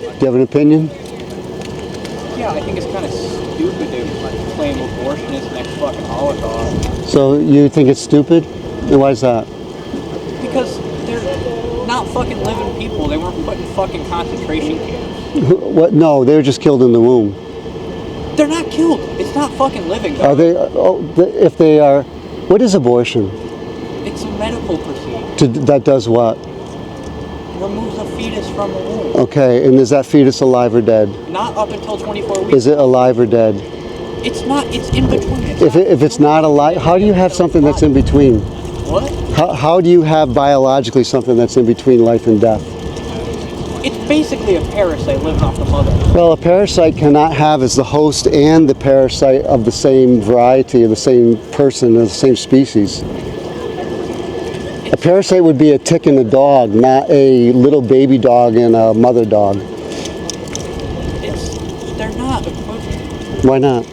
you have an opinion? Yeah, I think it's kind of stupid to claim abortion is the next fucking Holocaust. So you think it's stupid? And why is that? Because they're not fucking living people. They weren't put in fucking concentration camps. What? No, they were just killed in the womb. They're not killed. It's not fucking living. Are they? If they are, what is abortion? It's a medical procedure. That does what? Removes a fetus from the womb. Okay, and is that fetus alive or dead? Not up until 24 weeks. Is it alive or dead? It's not. It's in between. If it's not alive, how do you have something that's in between? What? How do you have biologically something that's in between life and death? It's basically a parasite living off the mother. Well, a parasite cannot have as the host and the parasite of the same variety, of the same person, of the same species. A parasite would be a tick and a dog, not a little baby dog and a mother dog. They're not. Why not?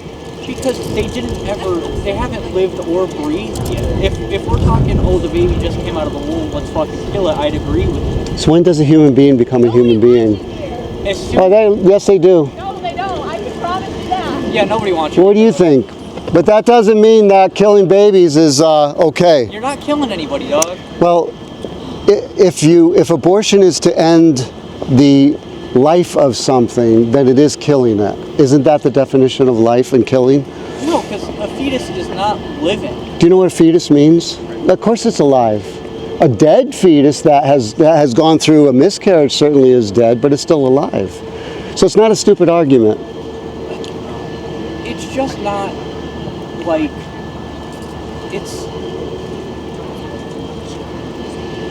Because they haven't lived or breathed yet. If we're talking, oh, the baby just came out of the womb, let's fucking kill it, I'd agree with you. So when does a human being become a human being? Yes, they do. No, they don't. I can promise you that. Yeah, nobody wants you. What do you think? But that doesn't mean that killing babies is okay. You're not killing anybody, dog. Well, if abortion is to end the life of something, then it is killing it. Isn't that the definition of life and killing? No, because a fetus is not living. Do you know what a fetus means? Of course it's alive. A dead fetus that has gone through a miscarriage certainly is dead, but it's still alive. So it's not a stupid argument. It's just not like it's.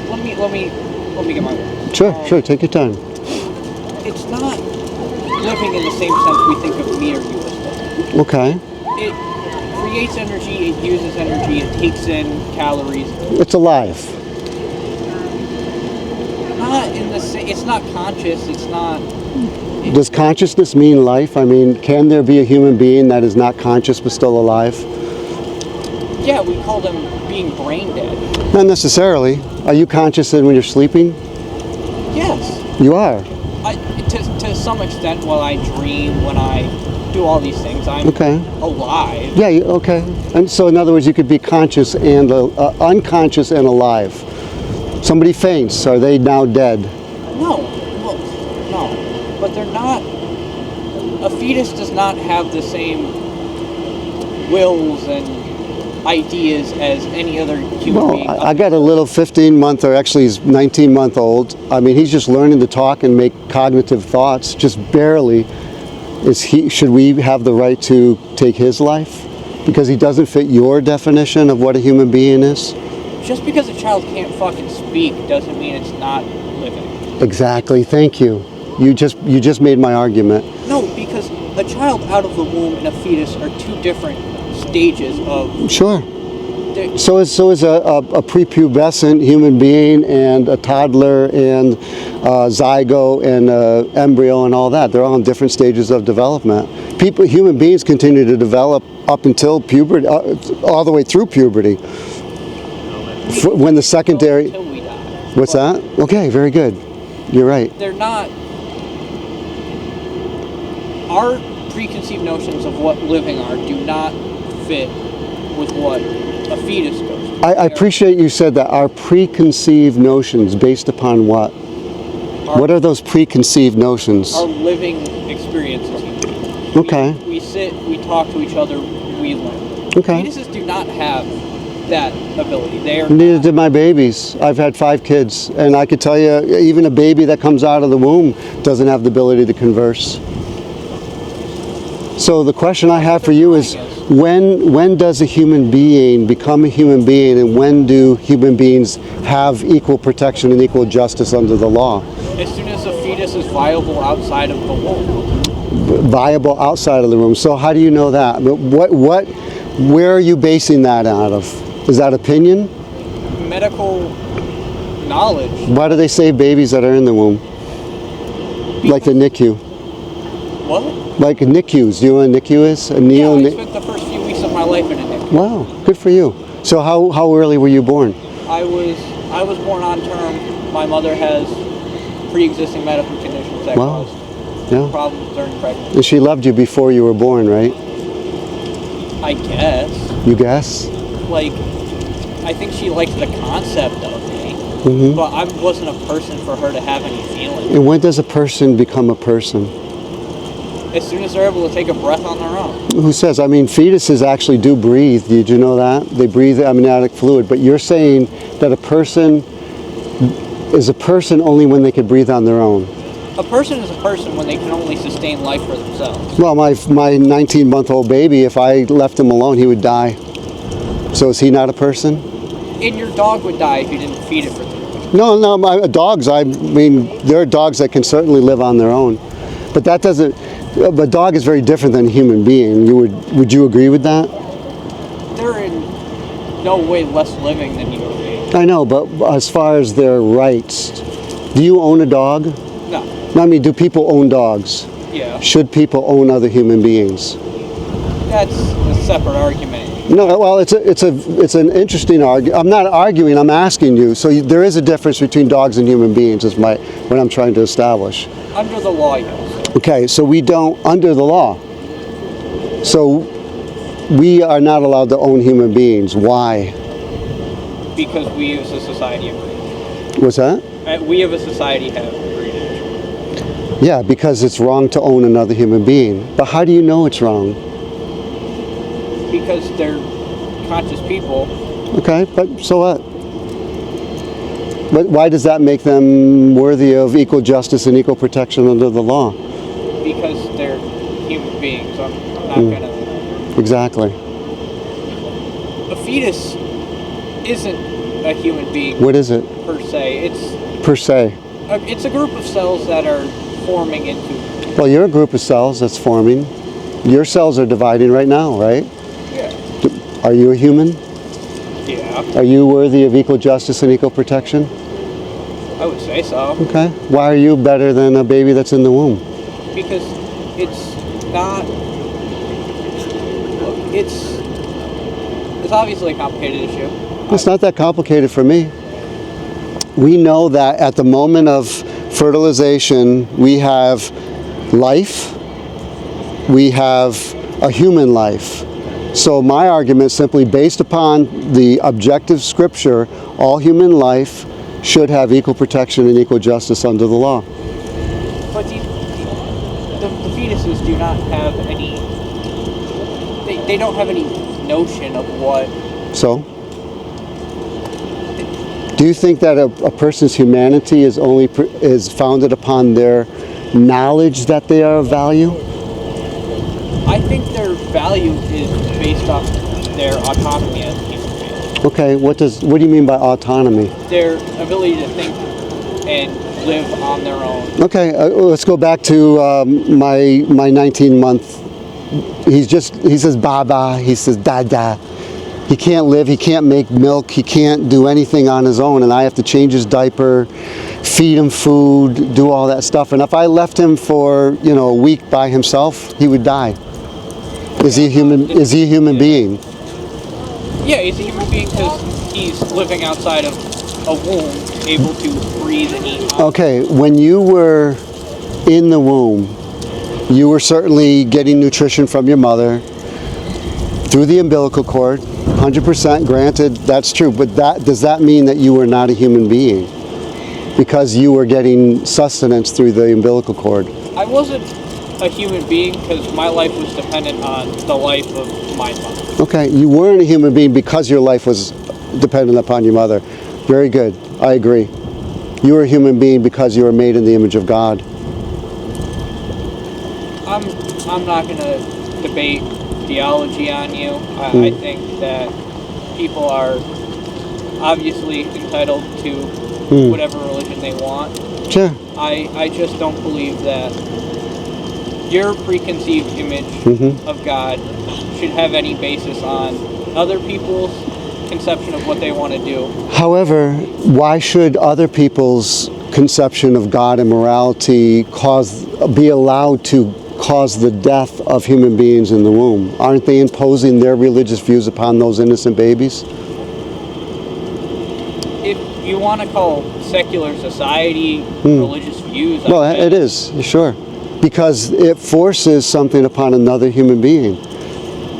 Let me get my words. Sure, take your time. It's not living in the same sense we think of me or you as living. Okay. It creates energy, it uses energy, it takes in calories. It's alive. Not in the same. It's not conscious. It's not. Does consciousness mean life? I mean, can there be a human being that is not conscious but still alive? Yeah, we call them being brain dead. Not necessarily. Are you conscious when you're sleeping? Yes. You are. To some extent, when I dream, when I do all these things, I'm alive. Yeah, okay. And so in other words, you could be conscious and unconscious and alive. Somebody faints, are they now dead? No. But they're not. A fetus does not have the same wills and ideas as any other human being. I got a little 15-month, or actually he's 19-month-old. I mean, he's just learning to talk and make cognitive thoughts, just barely. Should we have the right to take his life? Because he doesn't fit your definition of what a human being is? Just because a child can't fucking speak doesn't mean it's not living. Exactly, thank you. You just made my argument. No, because a child out of the womb and a fetus are two different stages of... Sure. So is a prepubescent human being and a toddler and zygote and embryo and all that. They're all in different stages of development. Human beings continue to develop up until puberty, all the way through puberty. When the secondary... Until we die. What's that? Okay, very good. You're right. They're not... Our preconceived notions of what living are do not fit with what a fetus goes through. I appreciate you said that. Our preconceived notions based upon what? What are those preconceived notions? Our living experiences. Okay. We sit, we talk to each other, we learn. Okay. Fetuses do not have that ability. They are Neither did my babies. I've had 5 kids, and I could tell you, even a baby that comes out of the womb doesn't have the ability to converse. So the question I have for you is, when does a human being become a human being, and when do human beings have equal protection and equal justice under the law? As soon as a fetus is viable outside of the womb. Viable outside of the womb. So how do you know that? Where are you basing that out of? Is that opinion? Medical knowledge. Why do they save babies that are in the womb? Like the NICU. What? Like NICUs. Do you know what a NICU is? I spent the first few weeks of my life in a NICU. Wow, good for you. So how early were you born? I was born on term. My mother has pre-existing medical conditions that caused Yeah. problems during pregnancy. And she loved you before you were born, right? I guess. You guess? Like, I think she liked the concept of me, Mm-hmm. but I wasn't a person for her to have any feelings. And when does a person become a person? As soon as they're able to take a breath on their own. Who says? I mean, fetuses actually do breathe. Did you know that? They breathe amniotic fluid. But you're saying that a person is a person only when they can breathe on their own. A person is a person when they can only sustain life for themselves. Well, my 19-month-old baby, if I left him alone, he would die. So is he not a person? And your dog would die if you didn't feed it for 3 weeks. No, dogs, I mean, there are dogs that can certainly live on their own. But that doesn't, a dog is very different than a human being. Would you agree with that? They're in no way less living than you would be. I know, but as far as their rights, do you own a dog? No. No, I mean, do people own dogs? Yeah. Should people own other human beings? That's a separate argument. No, well, it's an interesting argument. I'm not arguing. I'm asking you. So there is a difference between dogs and human beings. Is what I'm trying to establish. Under the law, yes. Okay, so we don't under the law. So we are not allowed to own human beings. Why? Because we as a society agree. What's that? We of a society have agreed. Yeah, because it's wrong to own another human being. But how do you know it's wrong? Because they're conscious people. Okay, but so what? But why does that make them worthy of equal justice and equal protection under the law? Because they're human beings. I'm not gonna. Exactly. A fetus isn't a human being. What is it? Per se, Per se. it's a group of cells that are forming into. Well, you're a group of cells that's forming. Your cells are dividing right now, right? Yeah. Are you a human? Yeah. Are you worthy of equal justice and equal protection? I would say so. Okay. Why are you better than a baby that's in the womb? Because it's not. Look, it's obviously a complicated issue. It's not that complicated for me. We know that at the moment of fertilization, we have life, we have a human life. So my argument is simply based upon the objective scripture, all human life should have equal protection and equal justice under the law. But the fetuses do not have any. They don't have any notion of what. So? Do you think that a person's humanity is is founded upon their knowledge that they are of value? I think their value is based off their autonomy as a human being. Okay, what do you mean by autonomy? Their ability to think and live on their own. Okay, let's go back to my 19-month. He says baba, he says dada. He can't live, he can't make milk, he can't do anything on his own, and I have to change his diaper, feed him food, do all that stuff. And if I left him for, a week by himself, he would die. Is he a human being? Yeah, he's a human being because he's living outside of a womb, able to breathe and eat. Okay, when you were in the womb, you were certainly getting nutrition from your mother through the umbilical cord. 100% granted, that's true, but does that mean that you were not a human being? Because you were getting sustenance through the umbilical cord. I wasn't a human being because my life was dependent on the life of my mother. Okay, you weren't a human being because your life was dependent upon your mother. Very good, I agree. You were a human being because you were made in the image of God. I'm not going to debate theology on you. I think that people are obviously entitled to whatever religion they want. Sure. I just don't believe that your preconceived image of God should have any basis on other people's conception of what they want to do. However, why should other people's conception of God and morality be allowed to cause the death of human beings in the womb? Aren't they imposing their religious views upon those innocent babies? If you want to call secular society religious views, Well, it is, sure. because it forces something upon another human being.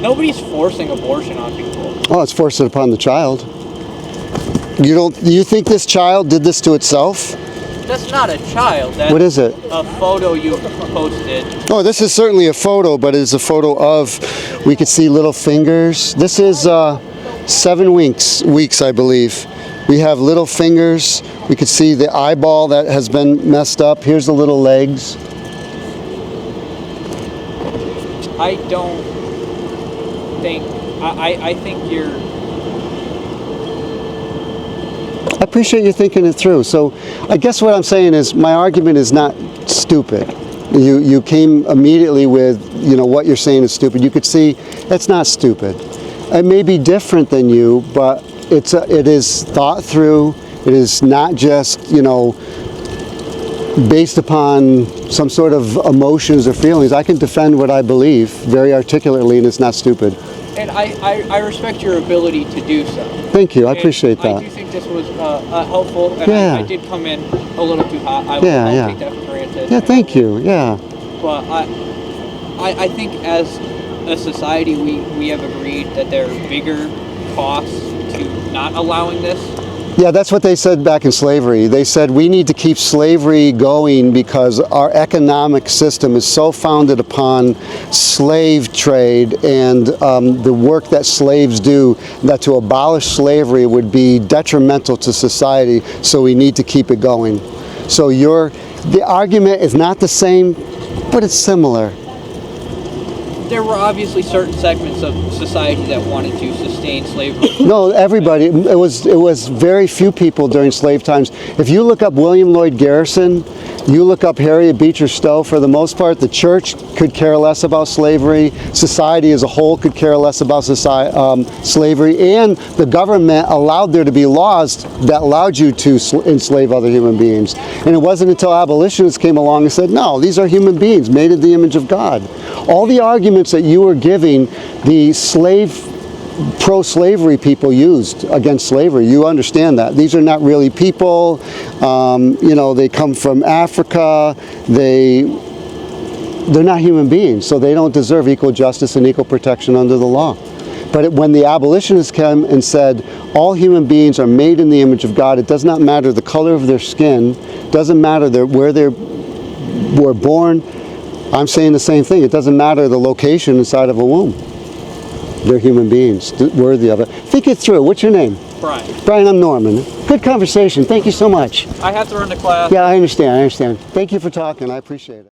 Nobody's forcing abortion on people. Oh, it's forced upon the child. Do you think this child did this to itself? That's not a child. That's What is it? a photo you posted. Oh, this is certainly a photo, but it is a photo of, we could see little fingers. This is 7 weeks, I believe. We have little fingers. We could see the eyeball that has been messed up. Here's the little legs. I don't think, I think you're, I appreciate you thinking it through. So I guess what I'm saying is my argument is not stupid. You came immediately with, what you're saying is stupid. You could see it's not stupid. It may be different than you, but it is thought through. It is not just, based upon some sort of emotions or feelings. I can defend what I believe very articulately, and it's not stupid. and I respect your ability to do so. Thank you. I And appreciate that. I do think this was helpful, and Yeah. I did come in a little too hot. I'll take that for granted. Yeah, thank you. Yeah. But I think as a society, we have agreed that there are bigger costs to not allowing this. Yeah, that's what they said back in slavery. They said we need to keep slavery going because our economic system is so founded upon slave trade and the work that slaves do, that to abolish slavery would be detrimental to society, so we need to keep it going. So the argument is not the same, but it's similar. There were obviously certain segments of society that wanted to sustain slavery. No, everybody. It was very few people during slave times. If you look up William Lloyd Garrison, you look up Harriet Beecher Stowe, for the most part, the church could care less about slavery. Society as a whole could care less about slavery. And the government allowed there to be laws that allowed you to enslave other human beings. And it wasn't until abolitionists came along and said, no, these are human beings made in the image of God. All the arguments that you were giving, the pro-slavery people used against slavery, you understand that. These are not really people. They come from Africa. They're not human beings, so they don't deserve equal justice and equal protection under the law. But when the abolitionists came and said all human beings are made in the image of God, it does not matter the color of their skin, doesn't matter where they were born. I'm saying the same thing. It doesn't matter the location inside of a womb. They're human beings, worthy of it. Think it through. What's your name? Brian. Brian, I'm Norman. Good conversation. Thank you so much. I have to run to class. Yeah, I understand. Thank you for talking. I appreciate it.